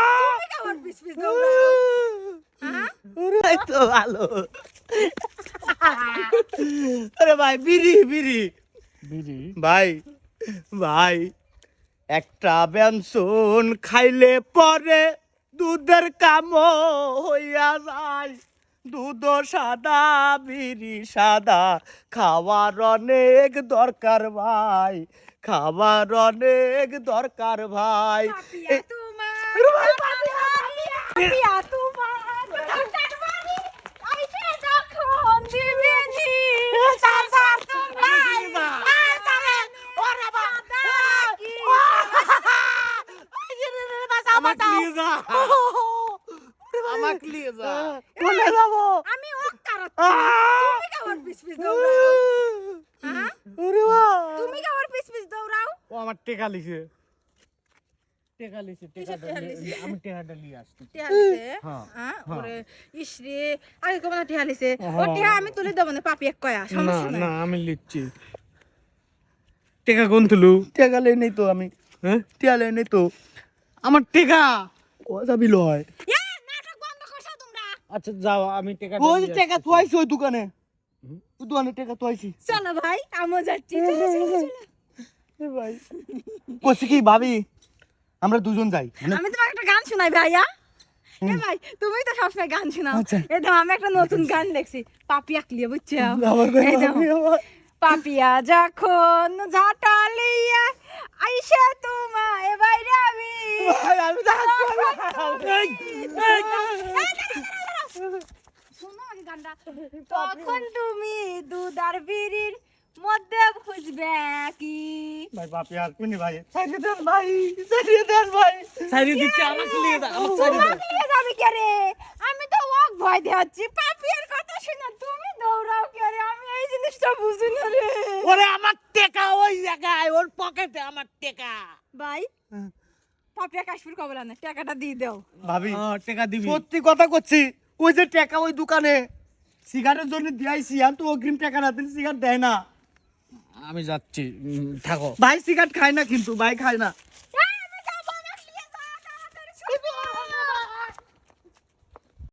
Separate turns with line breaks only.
তুমি কেমন piece piece দৌড়াও হ্যাঁ
ওরে তো ভালো আরে ভাই বিড়ি বিড়ি
বিড়ি
ভাই ভাই একটা ব্যঞ্জন খাইলে পরে দুধের কাম হইয়া যায় দুধ সাদা বিড়ি সাদা খাওয়ার অনেক দরকার ভাই খাওয়ার অনেক দরকার ভাই
পাপিয়া তোমার পাপিয়া তোমার কাটবানি আইছে তখন দিবেনি সাসা তোমার ওরে বাবা
আমাকে নিয়ে যা আমাকে নিয়ে যা
কোনে যাব
আমি অক্কারত তুমি কেমন পিস পিস দৌড়াও হ্যাঁ
ওরে বাবা
তুমি কেমন পিস পিস দৌড়াও
ও আমার টেকা লিছে টেকাটা
টেকা লিছে?
আমি টেকাটা নিয়ে আসছি
টিয়ালিছে
হ্যাঁ,
হ্যাঁ
হ্যাঁ।
ওরে ইসরে আগে কোন টিয়ালিছে ও
হ্যাঁ।
টিয়া আমি তুলে দেব না পাপি এক কয়া
না
সমস্যা
না
নাই
আমি লিখছি টেকা কোন তুলু
টেকালে নেই তো আমি
হ্যাঁ
টিয়ালে নেই তো
আমার টেকা
ও যাবি লয়
এ নাটক বন্ধ করছো তোমরা
আচ্ছা যাও আমি টেকাটা
ওই
নিয়ে
টাকা
আসতেছি।
তুইছি ওই দোকানে ওই দোকানে টাকা তুইছি
চলো ভাই আমও যাচ্ছি চলো, চলো, চলো।
ভাই কইছি কি ভাবি আমরা দুজন যাই
আমি তোমাকে একটা গান শোনাই ভাইয়া এ ভাই তুমি তো সবসময় গান শোনাও
আচ্ছা।
এই দাও আমি একটা নতুন গান লিখছি পাপিয়া ক্লিয়ে বুঝছো
আবার কই
এই দাও।
ভাবি আবার
পাপিয়া যখন ঝাঁটালিয়া আইসা তোমায় বাইরে আমি
ভাই আমি যাচ্ছি
শোনো আগে গানটা তখন তুমি দুধ আর বিড়ির মধ্যে খুঁজবে কি
ভাই বাপি আর কোনি ভাই সাইডে দেন ভাই সাইডে দেন ভাই
সাইডে দিচ্ছি আমাকে নিয়ে দাও আমার সাইডে দাও
নিয়ে যাবি কে রে আমি তো ওক ভয় দেখাচ্ছি পাপিয়ার কথা শুনে তুমি দৌড়াও কে রে আমি এই জিনিসটা বুঝি না রে
ওরে আমার টেকা ওই জায়গায় ওর পকেটে আমার টেকা
ভাই পাপিয়া কাশ্মীর কবলা না টাকাটা দিয়ে দাও
ভাবি
টেকা দিবি
সত্যি কথা করছি ওই যে টাকা ওই দোকানে সিগারেটের জন্য দিয়াইছি আমি তো অগ্রিম টাকা না দিলে সিগারেট দেয় না
আমি যাচ্ছি থাকো
ভাই সিগারেট খায় না কিন্তু ভাই খায় না